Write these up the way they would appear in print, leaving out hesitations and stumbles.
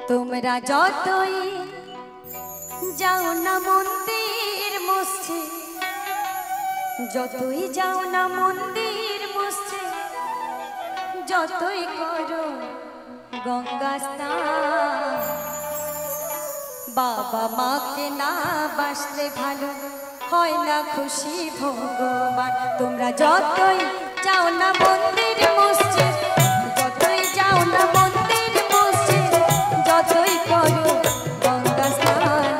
তোমরা যতই যাও না মন্দির মসজিদ, যতই যাও না মন্দির মসজিদ, যতই করো গঙ্গা স্নান, বাবা মাকে না বাসলে ভালো হয় না খুশি ভগবান। তোমরা যতই যাও না মন্দির মসজিদ, যতই যাও না মন্দির মসজিদ, যতই করো গঙ্গা স্নান,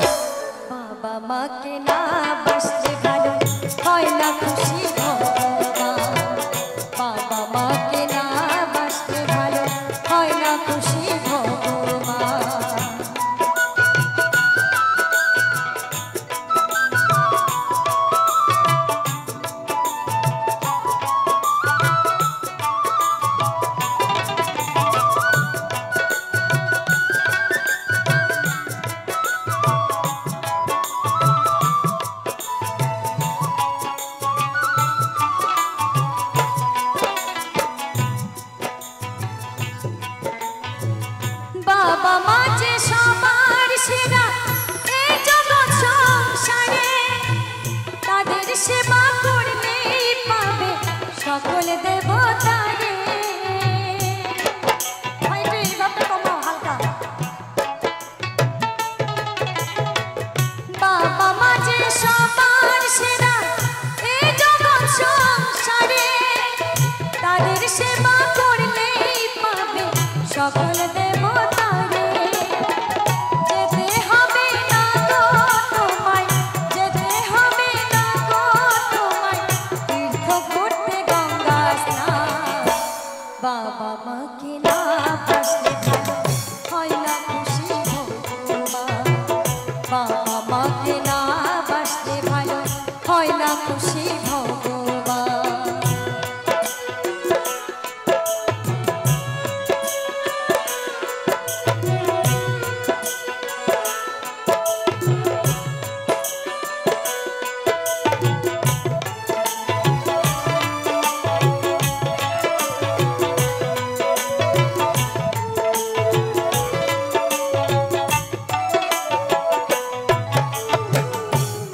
বাবা মাকে না বাসলে ভালো হয় না খুশি ভগবান। বাবা মাকে না বাসলে ভালো হয় না খুশি ভগবান। বাবা মা যে সবার সেরা এই জগৎ সংসারে, তাদের সেবা করলেই পাবে সকল দেবতারে। বাবা মা যে সবার সেরা এই জগৎ সংসারে, তাদের সেবা করলেই পাবে সকল দেবতারে। যেতে হবে না গো তোমায়, যেতে হবে না গো তোমায় তীর্থ করতে গঙ্গা স্নান, বাবা মাকে না বাসলে ভালো হয় না খুশি ভগবান। বাবা মাকে না বাসলে ভালো হয় না খুশি ভগবান।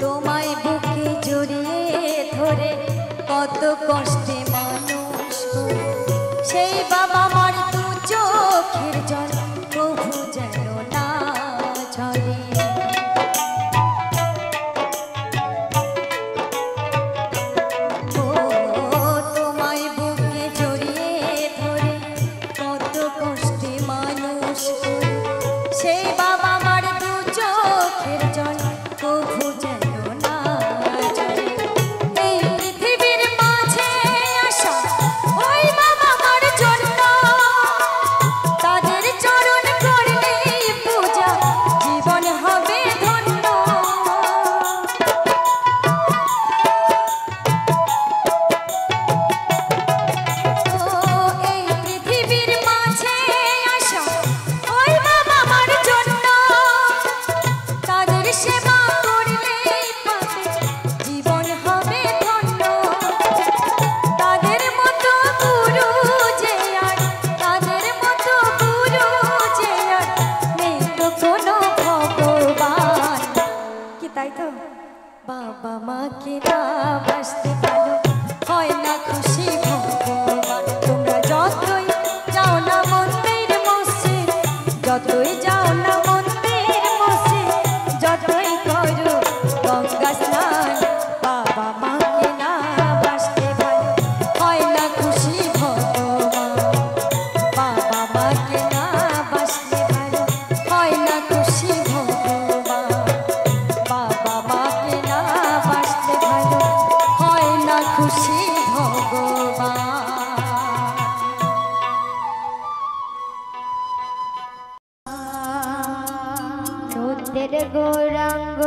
তোমায় বুকে জড়িয়ে ধরে কত কষ্টে মানুষ করে, সেই বাবা মার দু চোখের জল প্রভু যেন না ঝরে। ও তোমায় বুকে জড়িয়ে ধরে কত কষ্টে মানুষ করে, সেই বাবা মার দু চোখের জল প্রভু যেন না ঝরে। এই পৃথিবীর মাঝে আসা ওই বাবা মার জন্য, তাদের চরণ করলেই পূজা জীবন হবে ধন্য। ও এই পৃথিবীর মাঝে আসা ওই বাবা মার জন্য, তাদের সেবা করলেই পাবে জীবন হবে ধন্য। তাদের মতো গুরু যে আর, তাদের মতো গুরু যে আর নেই তো কোনো ভগবান। কি তাই তো? বাবা মাকে না বাসতে ভালো হয় না খুশি ভগবান। তোমরা যতই যাও না মন্দির মসজিদ, যতই যাও না মন্দির মসজিদ, যতই করো গঙ্গা স্নান, বাবা মাকে না বাসতে ভালো হয় না খুশি ভগবান। বাবা মাকে না বাসতে ভালো হয় না খুশি ভগবান। বাবা মাকে না বাসতে ভালো হয় না খুশি ভগবান। রুদ্রের গৌরাঙ্গ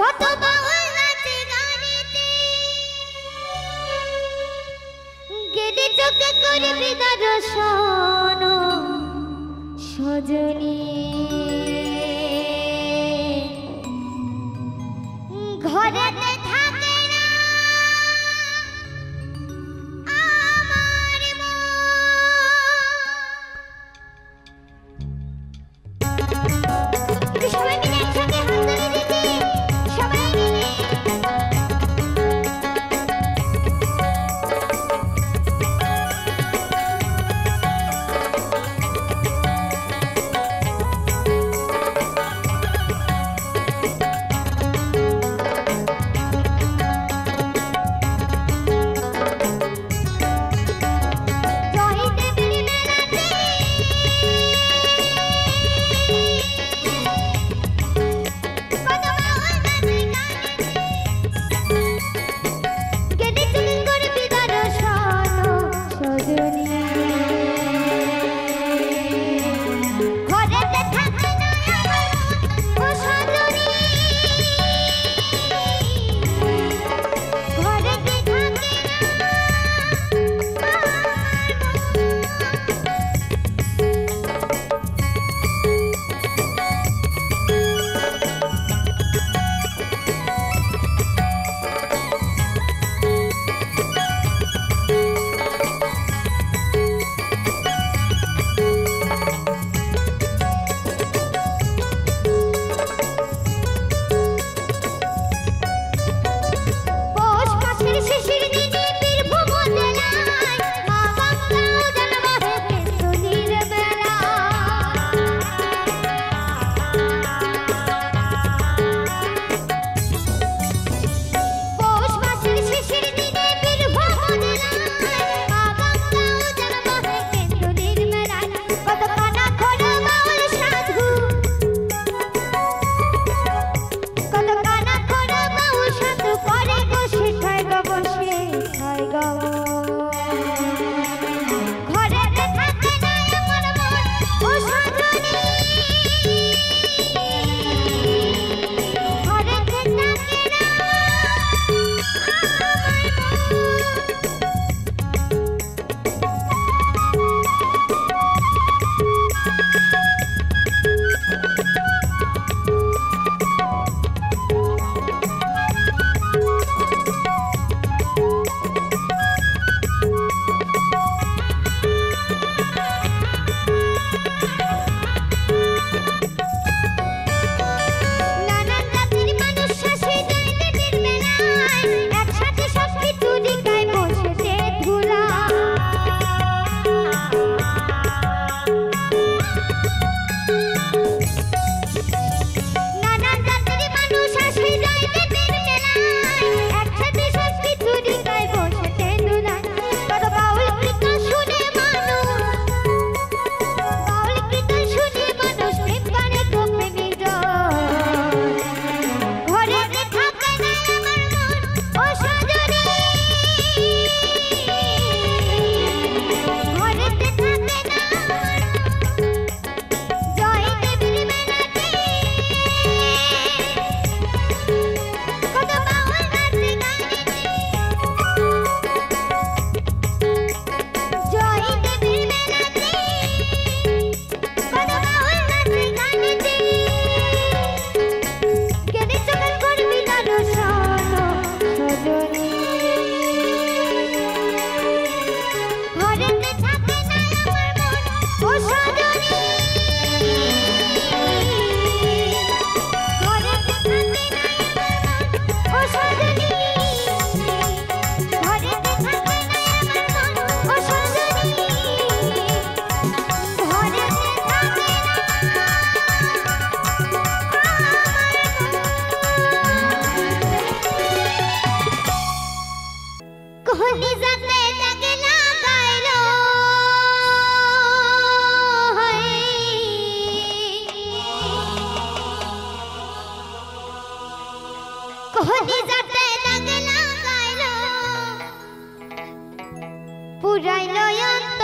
কত বাউল নাচে গানেতে গেলে চোখে করবি দর্শন সজনী ঘরেতে থাকে না আমার মন। সবাই মিলে একসাথে হাততালি দিতে, সবাই মিলে। কোহনি যাতে লাগে লাগাইলো পুরাইলো অন্ত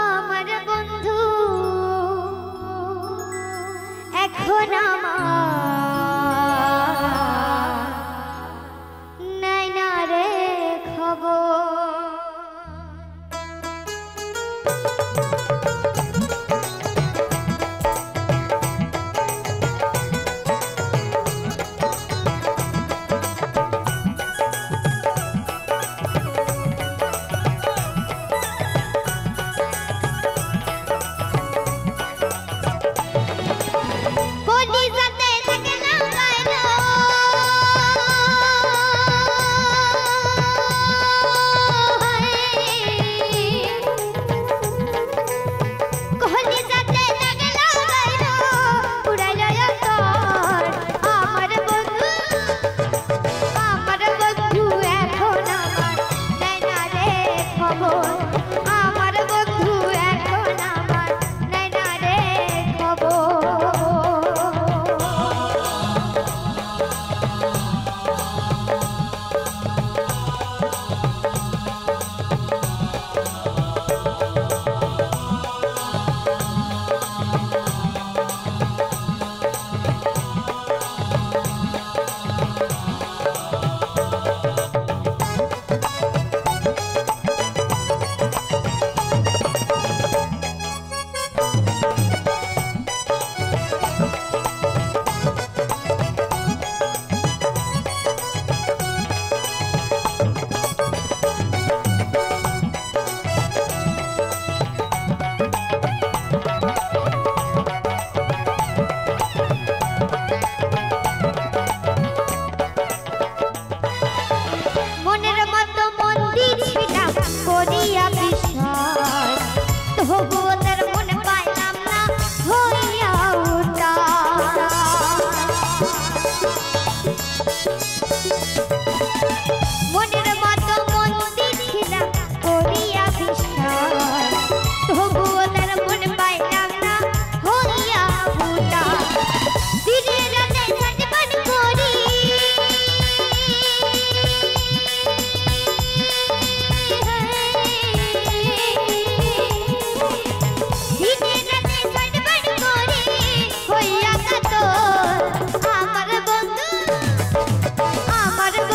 আমার বন্ধু এখন আমার নাই না রে খবর। আমার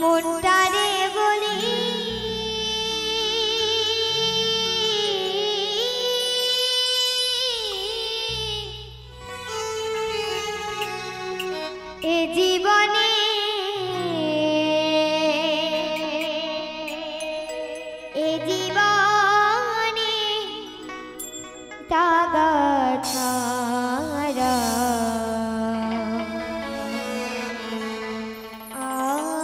মনটারে বলি এ জীবনে এ জীবনে তাগা ছাড়া আর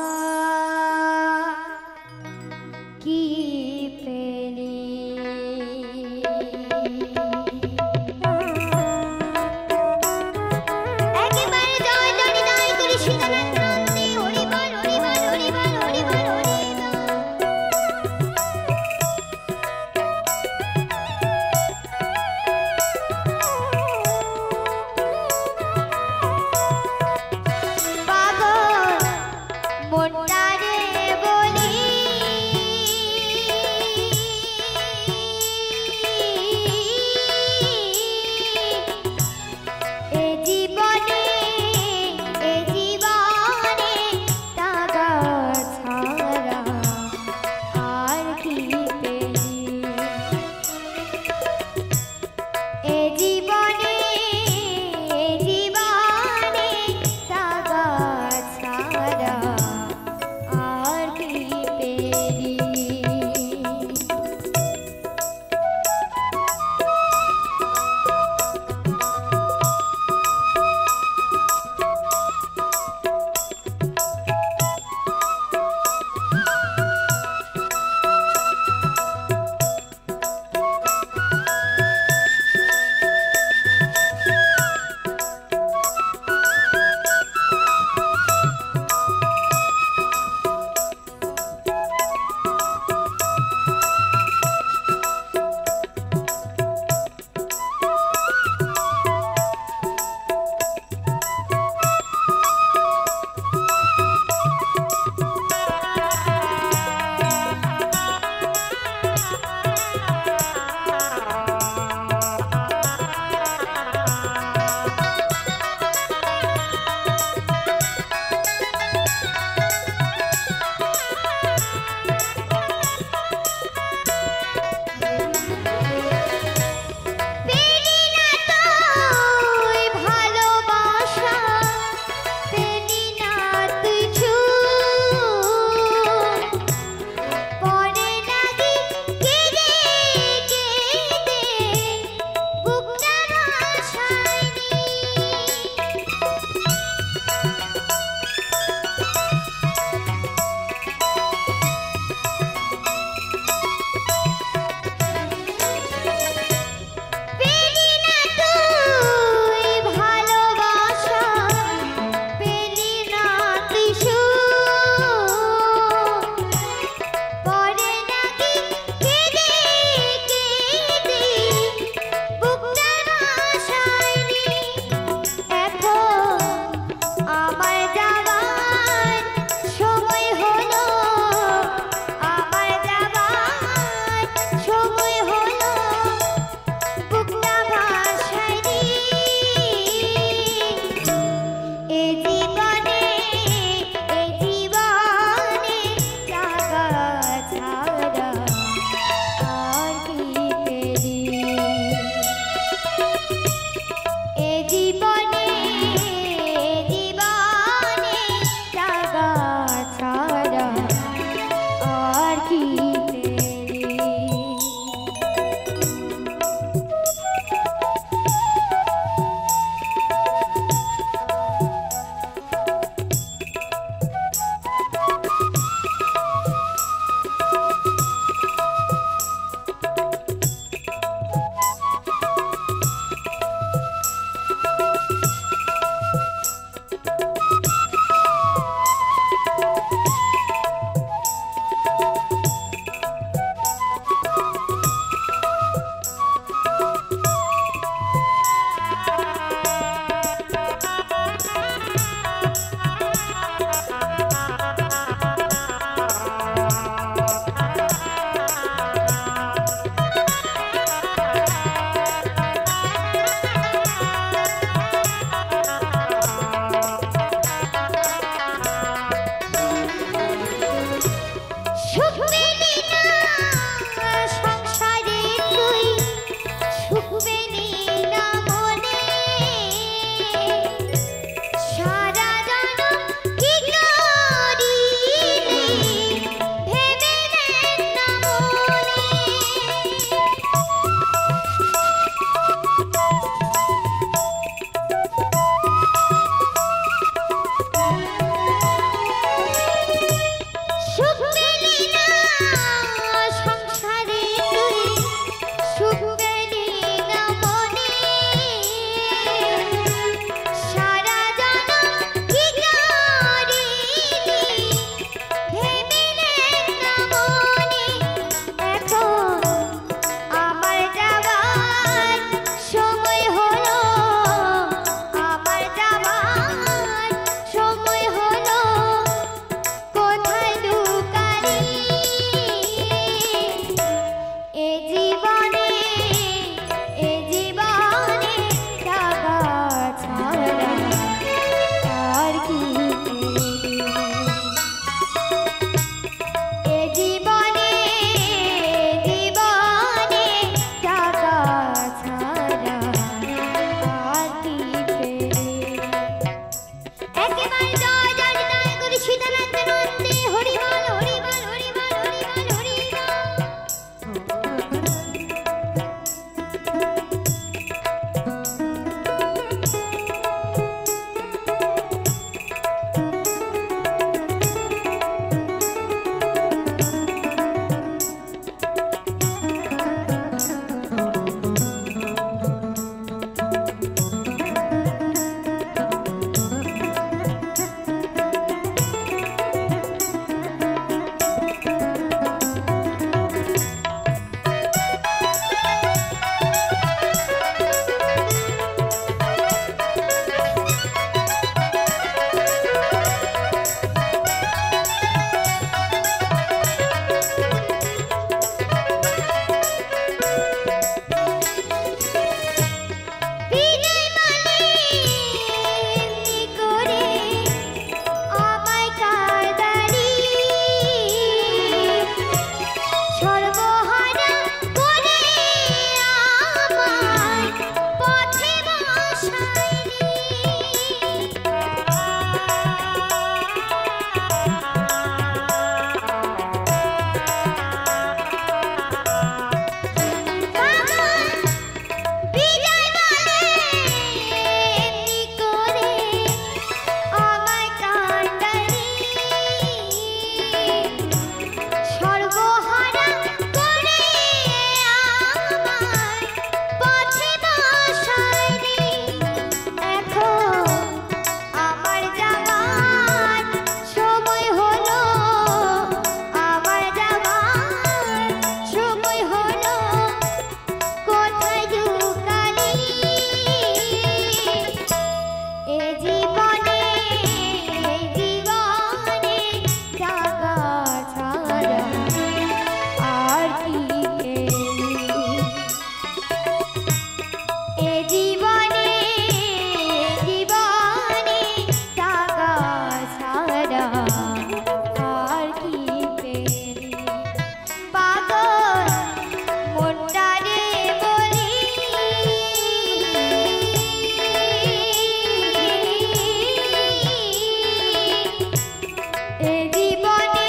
এ জীবনে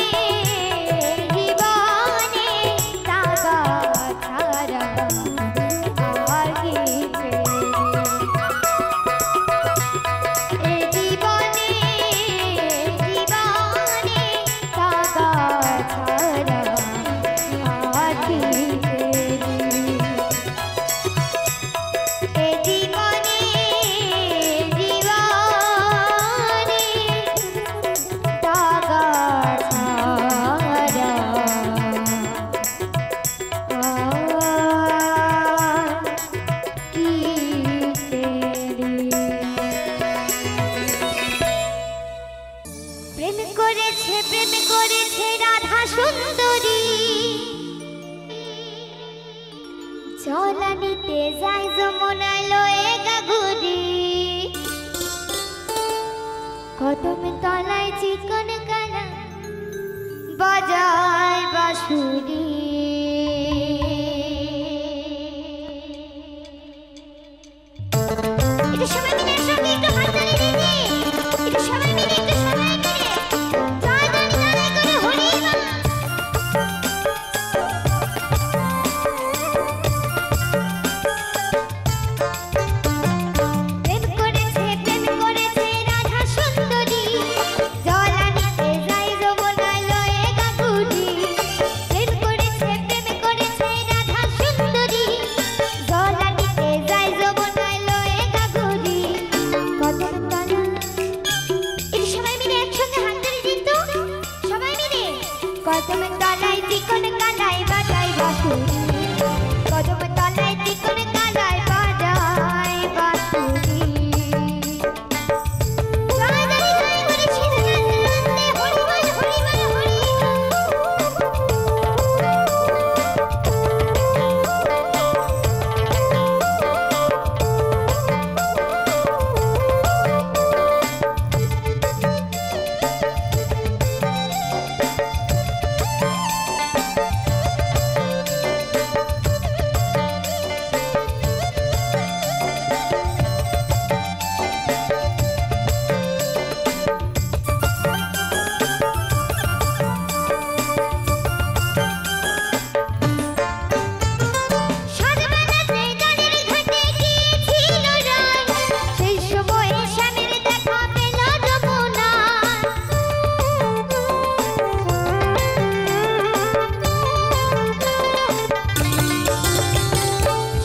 জীবনে তাগা ছাড়া আর কি পেলি এ জীবনে জীবনে তাগা ছাড়া আর কি পেলি এ জীবনে জীবনে তাগা ছাড়া কি পেলি প্রেম করেছে রাধা সুন্দরী জলানিতে যায় যমুনায় লয়ে গাগুরি কদম তলায় চিকন কানা বাজায় বাঁশুরি একটু সবাই মিলে একসঙ্গে একটু হাততালি দিদি একটু সবাই মিলে একটু সবাই মিলে জয় জয় জয় করে হরি মা প্রেম করেছে রাধা সুন্দরী জলানিতে যায় যমুনায় লয়ে গাগুরি প্রেম করেছে রাধা সুন্দরী জলানিতে যায় যমুনায় লয়ে গাগুরি কদম তলা এই সবাই মিলে একসঙ্গে হাততালি দিন তো সবাই মিলে কদম তলায় চিকন কানায় বাজায় বাঁশুরি কদম তলায় চিকন কানায় বাজায় বাঁশুরি জয় জয় জয় করে ছিন্নতে হরিবল হরিবল হরি সাতবেলাতে গানের ঘাটে গিয়েছিল রায় সেই সময়ে স্বামীর দেখা পেল যমুনায়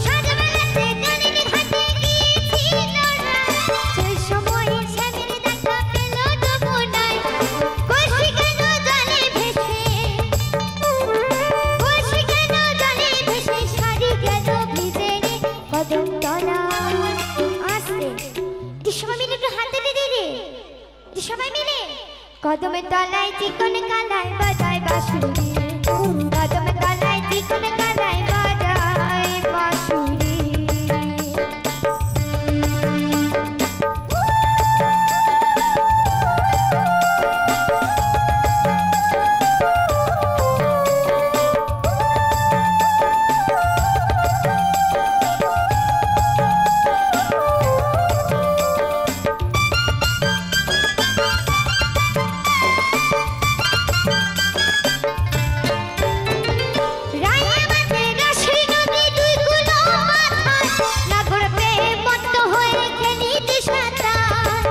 সাতবেলাতে গানের ঘাটে গিয়েছিল রায় সেই সময়ে স্বামীর দেখা পেল যমুনায় কলসি কেন জলে ভেসে কলসি কেন জলে ভেসে শাড়ি গেল ভিজে রে কদম তলা আসতে কি সবাই মিলে একটু হাতে দিদি রে কি সবাই মিলে কদমের তলায় চিকন কানায় বাজায় বাঁশুরি কদমের তলায় চিকন কানায় বাজায় বাঁশুরি রায়াবাতে রাশি নদী দুই কুলো মাথায় নাগর পেয়ে মত্ত হয়ে খেলিতে সাঁতার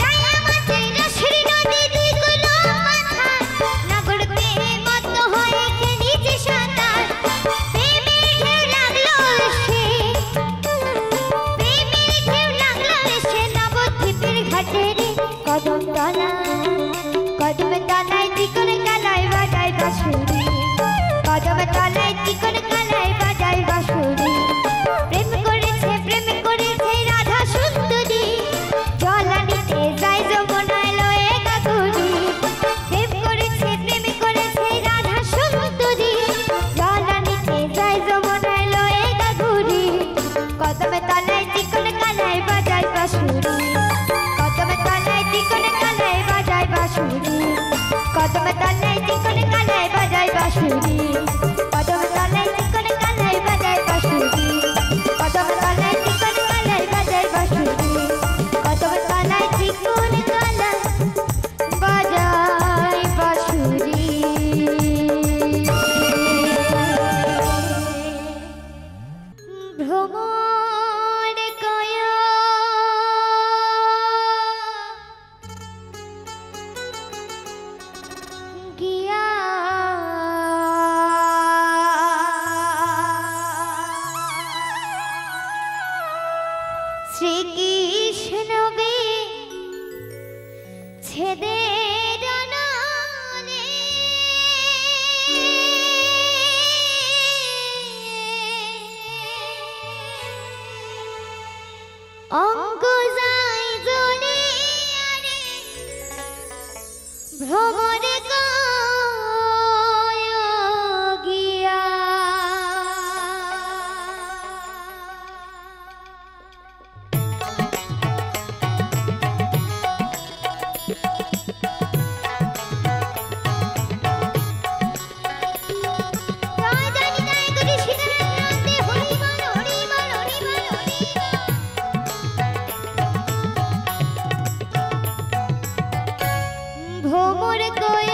রায়াবাতে রাশি নদী দুই কুলো মাথায় নাগর পেয়ে মত্ত হয়ে খেলিতে সাঁতার প্রেমের ঢেউ লাগলো এসে প্রেমের ঢেউ লাগলো এসে নবদ্বীপের ঘাটে রে কদম তলায় চিকন কানায় বাজায় বাঁশুরি কদম তলায় চিকন কানায় বাজায় বাঁশুরি প্রেম করেছে রাধা সুন্দরী জলানিতে যায় যমুনায় লয়ে গাগুরি প্রেম করেছে রাধা সুন্দরী জলানিতে যায় যমুনায় লয়ে গাগুরি কদম তলায় চিকন কানায় বাজায় বাঁশুরি কদম তলায় চিকন কানায় বাজায় বাঁশুরি কদম তলায় চিকন কানায় বাজায় বাঁশুরি কদম তলায় চিকন শ্রীকৃষ্ণ বে ছেদে ডানালে অঙ্গ যাই জ্বলে আরে ভ্রমর কায় গিয়া জয় জানি জয় গুরু সীতারাম নামে হরি বল হরি বল হরি বল হরি বল ভ্রমর কায়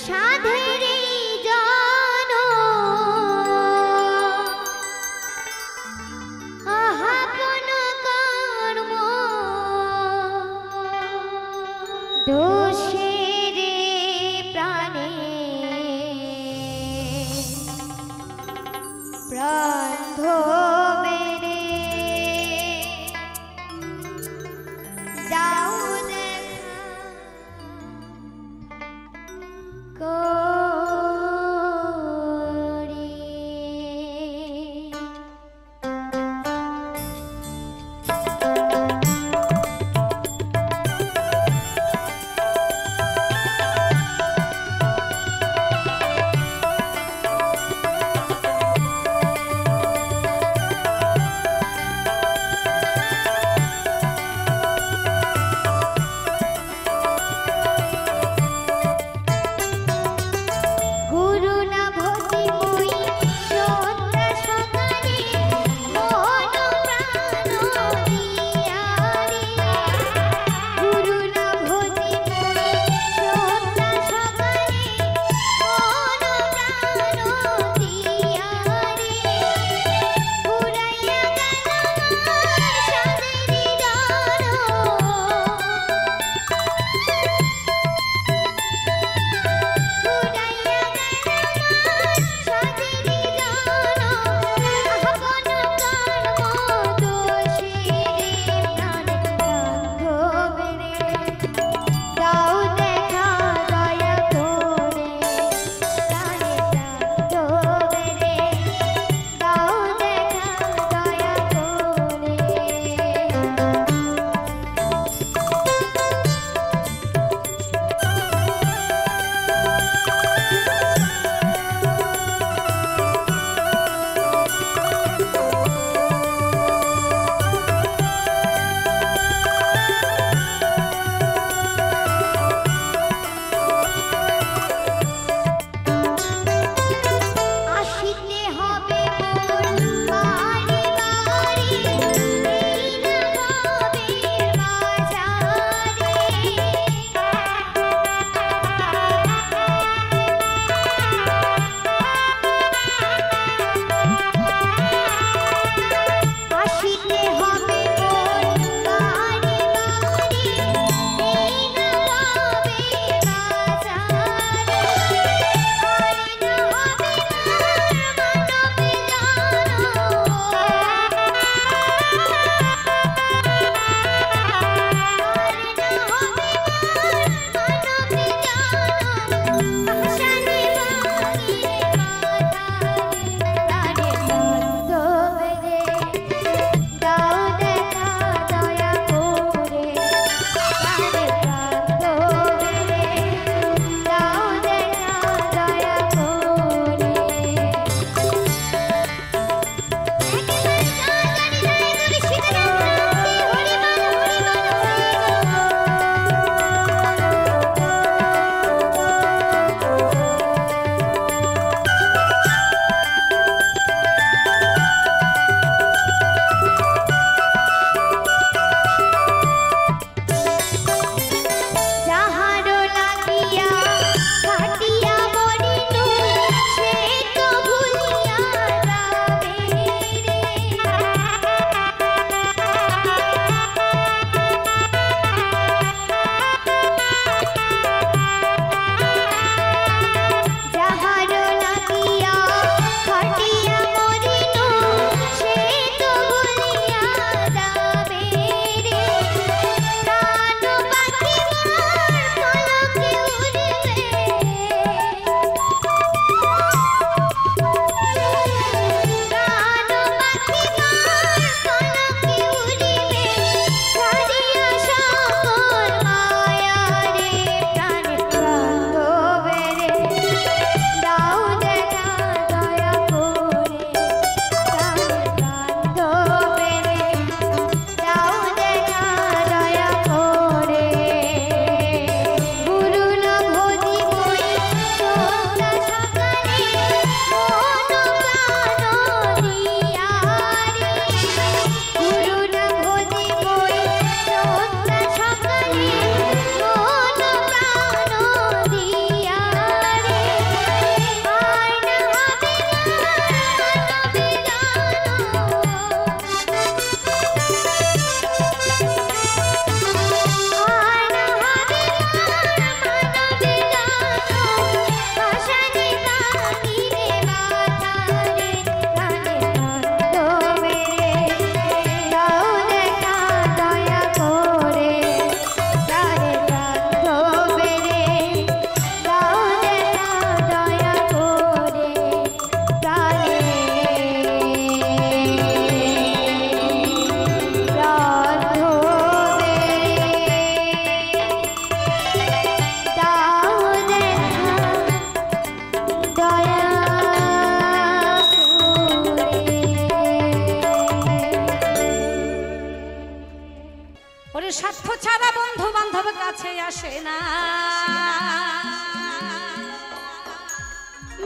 সাধের এই জন আহাপন কর্ম দোষের প্রাণে প্রাণ মেরে যাও দেখা করি।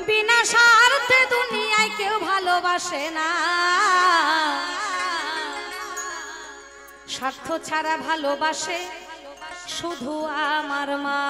বিনা স্বার্থে দুনিয়ায় কেউ ভালোবাসে না, স্বার্থ ছাড়া ভালোবাসে শুধু আমার মা।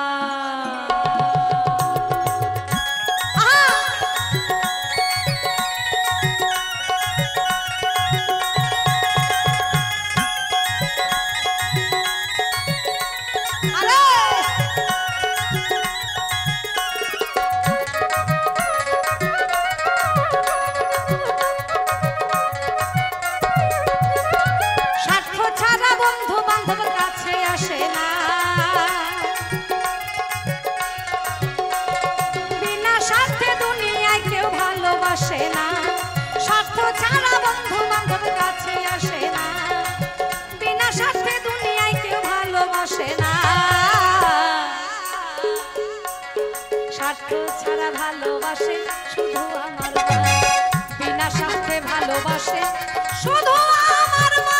স্বার্থ ছাড়া ভালোবাসে শুধু আমার মা, বিনা স্বার্থে ভালোবাসে শুধু আমার মা।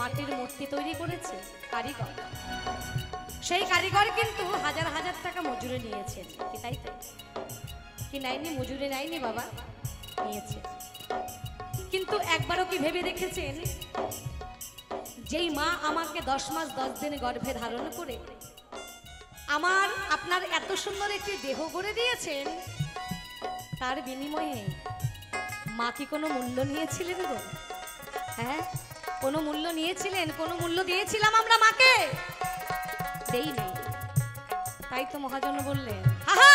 মাটির মূর্তি তৈরি করেছে কারিগর, সেই কারিগর কিন্তু হাজার হাজার টাকা মজুরি নিয়েছেন। কি তাই তো? কি নেয়নি? মজুরি নেয়নি বাবা, নিয়েছে। কিন্তু একবারও কি ভেবে দেখেছেন, যেই মা আমাকে 10 মাস 10 দিন গর্ভে ধারণ করে আমার আপনার এত সুন্দর একটি দেহ গড়ে দিয়েছেন, তার বিনিময়ে মা কি কোনো মূল্য নিয়েছিলেন গো? হ্যাঁ, কোনো মূল্য নিয়েছিলেন? কোনো মূল্য দিয়েছিলাম আমরা মাকে? দেইনি। তাই তো মহাজন বললেন, আহা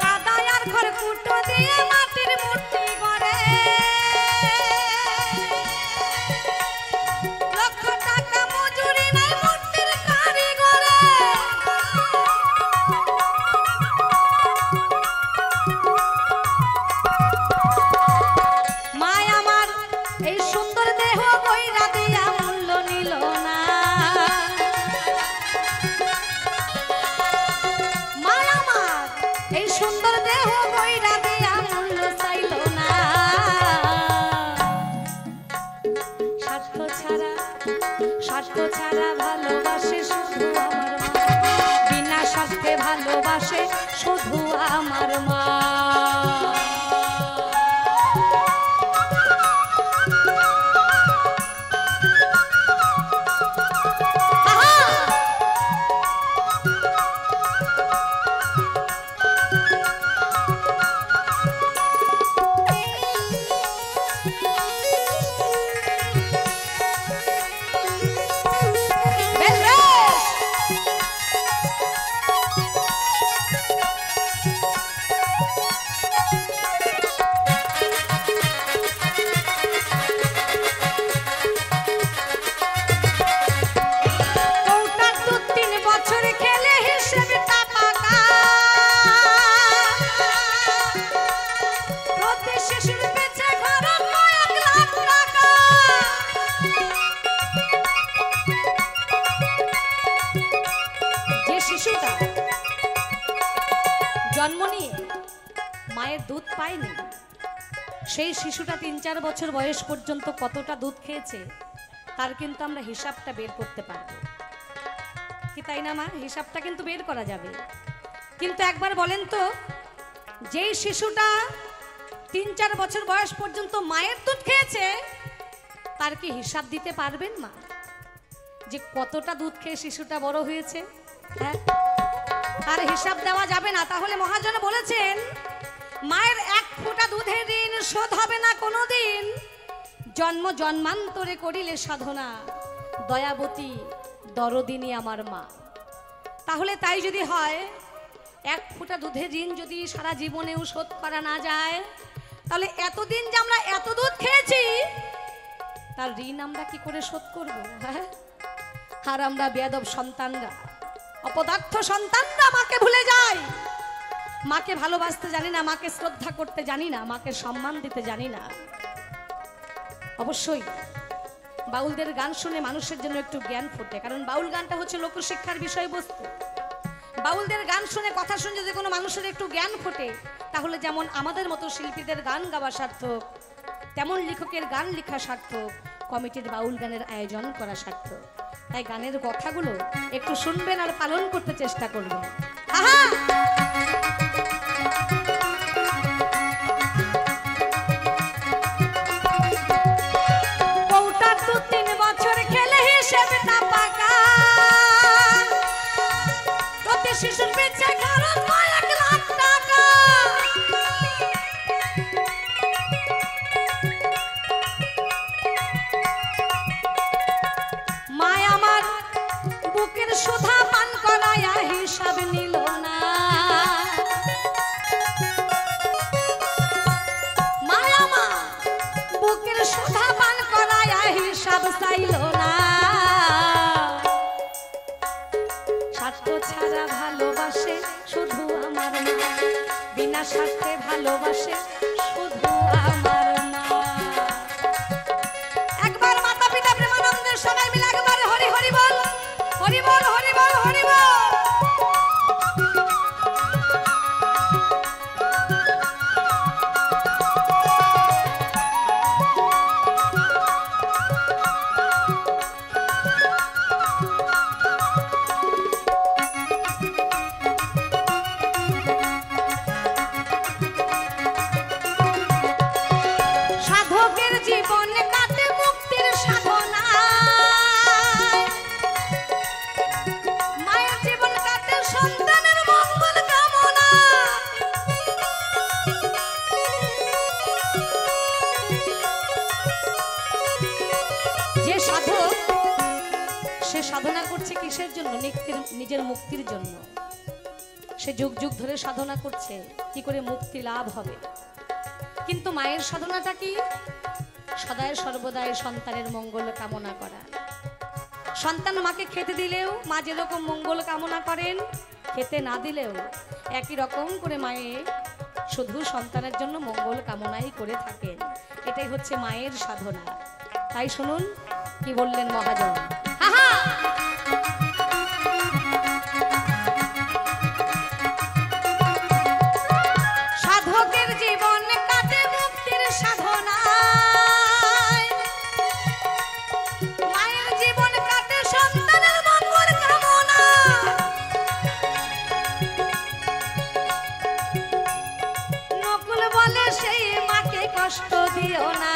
কাদায়ার ঘর কুটো দিয়ে মাটির মূর্তি গড়ে, লক্ষ টাকা মজুরি নাই মূর্তির কারিগরে। স্বার্থ ছাড়া ভালোবাসে শুধু আমার মা, বিনা স্বার্থে ভালোবাসে শুধু আমার মা। জন্ম নিয়ে মায়ের দুধ পায়নি, সেই শিশুটা 3-4 বছর বয়স পর্যন্ত কতটা দুধ খেয়েছে তার কিন্তু আমরা হিসাবটা বের করতে পারবো। কি তাই না মা? হিসাবটা কিন্তু বের করা যাবে। কিন্তু একবার বলেন তো, যেই শিশুটা 3-4 বছর বয়স পর্যন্ত মায়ের দুধ খেয়েছে তার কি হিসাব দিতে পারবেন মা, যে কতটা দুধ খেয়ে শিশুটা বড় হয়েছে? হ্যাঁ, তার হিসাব দেওয়া যাবে না। তাহলে মহাজন বলেছেন, মায়ের 1 ফোঁটা দুধের ঋণ শোধ হবে না কোনোদিন, জন্ম জন্মান্তরে করিলে সাধনা, দয়াবতী দরদিনী আমার মা। তাহলে তাই যদি হয়, এক ফোঁটা দুধের ঋণ যদি সারা জীবনেও শোধ করা না যায়, তাহলে এতদিন যে আমরা এত দুধ খেয়েছি তার ঋণ আমরা কি করে শোধ করব? হ্যাঁ, আর আমরা বেয়াদব সন্তানরা, অপদার্থ সন্তানরা মাকে ভুলে যাই, মাকে ভালোবাসতে জানি না, মাকে শ্রদ্ধা করতে জানি না, মাকে সম্মান দিতে জানি না। অবশ্যই বাউলদের গান শুনে মানুষের জন্য একটু জ্ঞান ফোটে, কারণ বাউল গানটা হচ্ছে লোকশিক্ষার বিষয়বস্তু। বাউলদের গান শুনে, কথা শুনে যদি কোনো মানুষের একটু জ্ঞান ফোটে, তাহলে যেমন আমাদের মতো শিল্পীদের গান গাওয়া সার্থক, তেমন লেখকের গান লেখা সার্থক, কমিটির বাউল গানের আয়োজন করা সার্থক। তাই গানের কথাগুলো একটু শুনবেন আর পালন করতে চেষ্টা করবেন। আহা, বউটা 2-3 বছর খেলে হিসেব না পাকা, প্রতি শিশুর পিছে খরচ হয় 1 লাখ টাকা। মায় আমার বুকের সুধা পান করায়া হিসাব নিল না, মায় আমার বুকের সুধা পান করায়া হিসাব চাইল না। স্বার্থ ছাড়া ভালোবাসে শুধু আমার মা, বিনা স্বার্থে ভালোবাসে শুধু আমার মা। একবার মাতা পিতা প্রেমানন্দের সবাই মিলে একবার হরি হরি বল, হরি বল, হরি বল, হরি বল। সাধকের জীবন কাটে মুক্তির সাধনায়, মায়ের জীবন কাটে সন্তানের মঙ্গল কামনা। যে সাধক, সে সাধনা করছে কিসের জন্য? নিজের মুক্তির জন্য। সে যুগ যুগ ধরে সাধনা করছে কি করে মুক্তি লাভ হবে। কিন্তু মায়ের সাধনাটা কি? সদায় সর্বদাই সন্তানের মঙ্গল কামনা করা। সন্তান মাকে খেতে দিলেও মা যেরকম মঙ্গল কামনা করেন, খেতে না দিলেও একই রকম করে মায়ের শুধু সন্তানের জন্য মঙ্গল কামনাই করে থাকেন। এটাই হচ্ছে মায়ের সাধনা। তাই শুনুন কি বললেন মহাজন। সাধকের জীবন কাটে মুক্তির সাধনায়, মায়ের জীবন কাটে সন্তানের মঙ্গল কামনা। নকুল বলে সেই মাকে কষ্ট দিও না,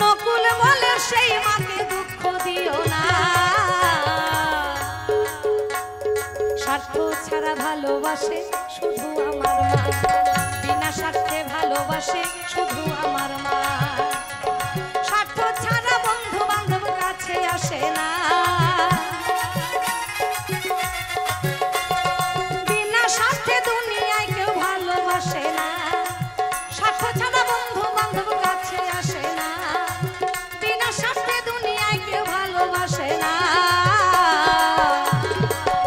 নকুল বলে সেই মাকে দুঃখ দিও না। স্বার্থ ছাড়া ভালোবাসে শুধু আমার মা, বিনা স্বার্থে ভালোবাসে শুধু আমার মা। স্বার্থ ছাড়া বন্ধু বান্ধব কাছে আসে না, বিনা স্বার্থে দুনিয়ায় কেউ ভালোবাসে না। স্বার্থ ছাড়া বন্ধু বান্ধব কাছে আসে না, বিনা স্বার্থে দুনিয়ায় কেউ ভালোবাসে না।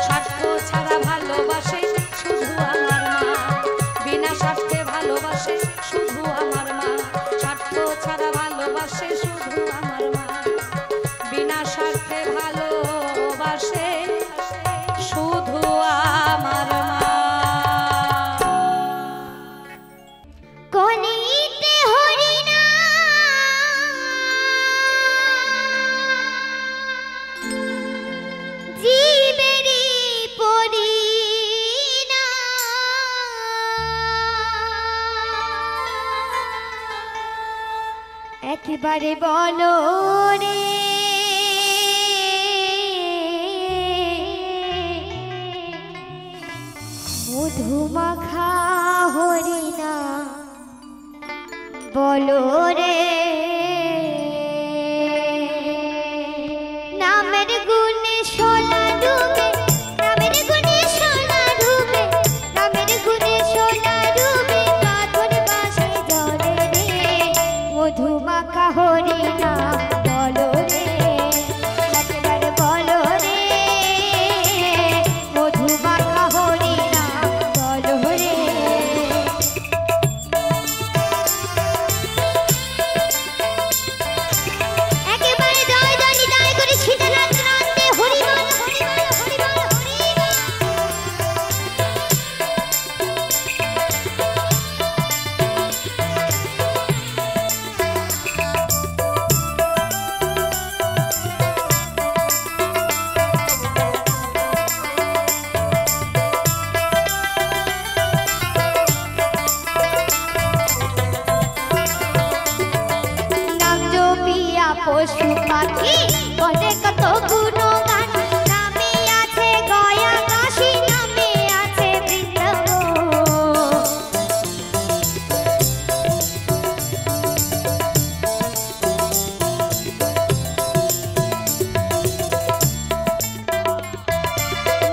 স্বার্থ ছাড়া ভালোবাসে শুধু আমার মা, বিনা স্বার্থে ভালোবাসে শুধু আমার মা। স্বার্থ ছাড়া ভালোবাসে শুধু আমার মা, বিনা স্বার্থে ভালোবাসে শুধু আমার মা। কলিতে হরিনা জীবেরি পরিনা, একেবারে বলো রে মধুমাখা হরিনা বলো রে নামের গুণে সোনা ডুবে নামের গুণে সোনা ডুবে নামের গুণে সোনা ডুবে কাঁধর বাসে জলে রে মধুমাখা হরিণা বলো রে একেবারে বলো রে মধুমাখা হরিণা বলো রে একেবারে জয় জয় নিতাই করে ছিটে নাচতে নাচতে হরি বল হরি বল হরি বল হরি বল। নাম জপিয়া পশু পাখি বলে কত গুণগান নামে আছে গয়া কাশী নামে আছে বৃন্দাবন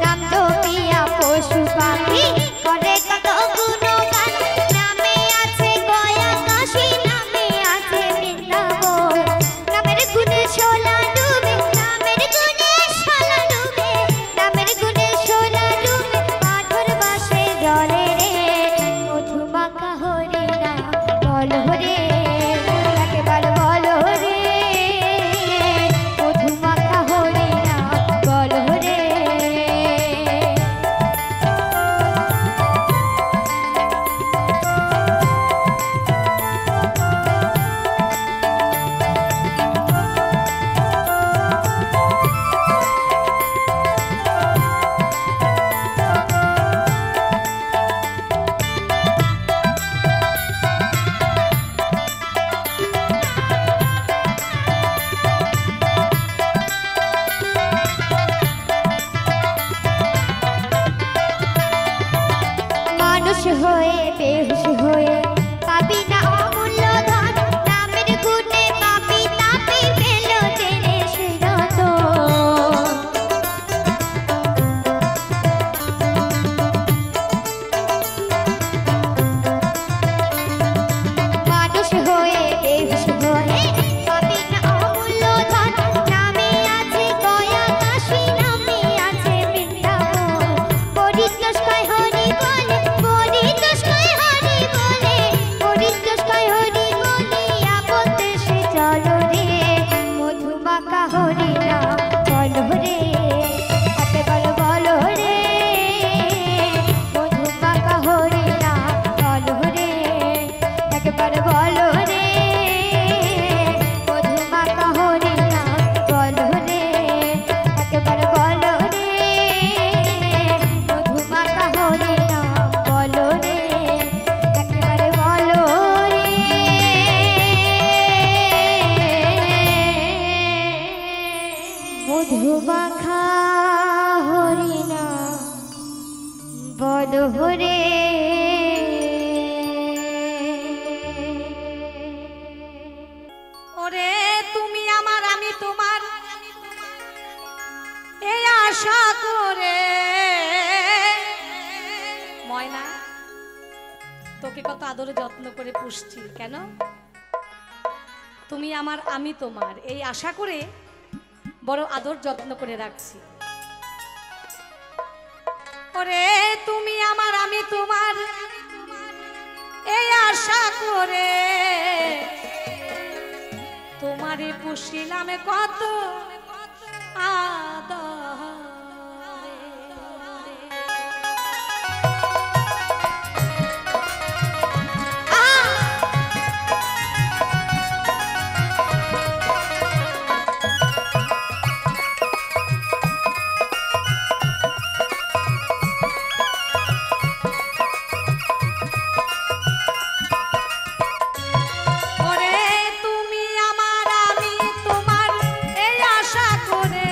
নাম জপিয়া পশু পাখি করে কত গুণগান নামে আছে গয়া কাশী নামে আছে বৃন্দাবন নামের গুণে সোনা ডুবে নামের গুণে সোনা ডুবে নামের গুণে সোনা ডুবে পাথর বাসে জলে রে মধুমাখা হরিণা বলো রে একেবারে বলো রে মধুমাখা হরিণা বলো রে। মানুষ হয়ে বেহুশ হয়ে পাবি না অমূল্য ধন নামের গুণে পাপি তাপি পেল জেনে সুরত মানুষ হয়ে বেহুশ হয়ে পাবি না অমূল্য ধন নামে আছে গয়া কাশী নামে আছে বৃন্দাবন পরিতোষ কয় হরি বলে পরিতোষ কয় হরি বলে পরিতোষ কয় হরি বলে আপন দেশে চলো রে মধুমাখা হরিণা বলো রে একেবারে বলো রে মধুমাখা হরিণা বলো রে একেবারে বলো রে মধুমাখা হরিণা বলো রে একেবারে বলো রে মধুমাখা হরিণা বলো রে একেবারে বলো রে মধুমাখা হরিণা বলো রে। ওরে তুমি আমার আমি তোমার এই আশা করে ময়না তোকে কত আদরে যত্ন করে পুষছি কেন তুমি আমার আমি তোমার এই আশা করে বড় আদর যত্ন করে রাখছি। ওরে তুমি আমার আমি তোমার এই আশা করে তোমারে পুষিলাম কত আদরে। ওরে তুমি আমার আমি তোমার এই আশা করে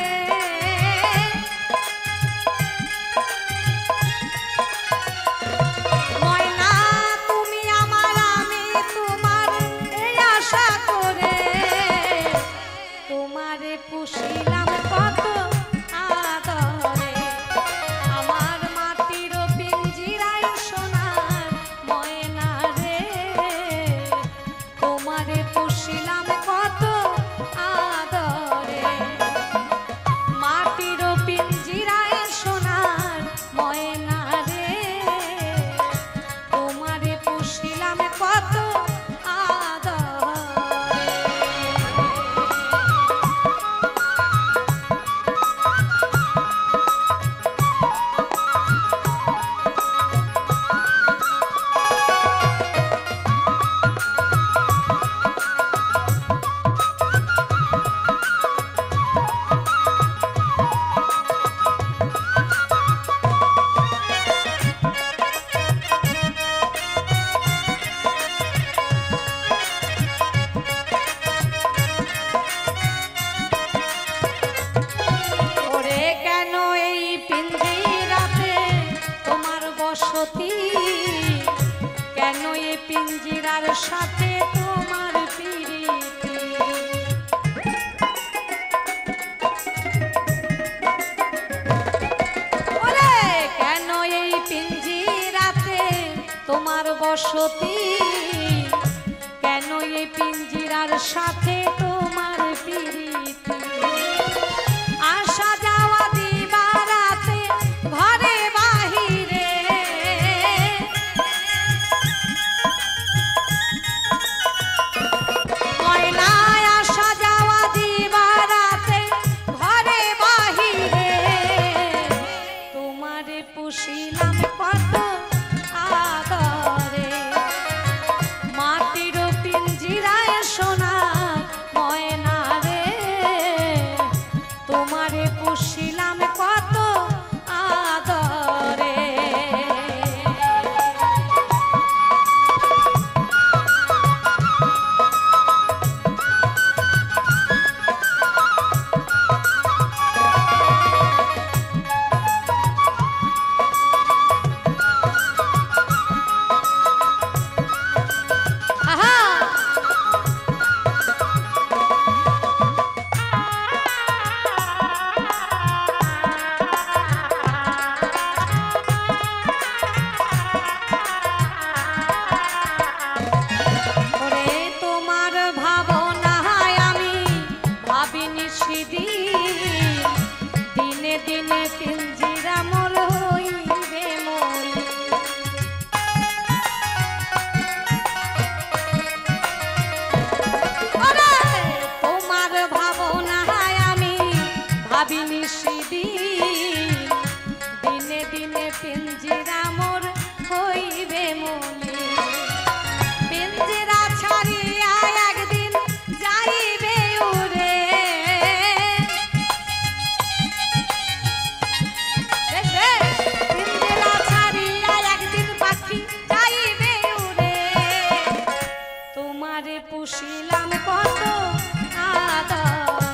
বসতি, কেন এই পিঞ্জিরার সাথে তোমার প্রীতি। আসা যাওয়া দিবারাতে ঘরে বাহিরে, ময়নায় আসা যাওয়া দিবারাতে ঘরে বাহিরে, তোমারে পুষিলাম কত আদরে। মাটির পিঞ্জিরায় সোনা ময়না রে, তোমারে পুষিলাম কত আদরে। আহা! ওরে তোমার ভাবনায় আমি ভাবিনি সেদিন, দিনে দিনে পিঞ্জিরা মোর হইবে মন। ওরে তোমার ভাবনায় আমি ভাবিনি সেদিন, দিনে দিনে পিঞ্জিরা মোর হইবে মনে। পিঞ্জিরা ছাড়িয়া একদিন যাইবে উড়ে, পিঞ্জিরা ছাড়িয়া একদিন পাখি যাইবে উড়ে, তোমারে পুষিলাম কত আদরে।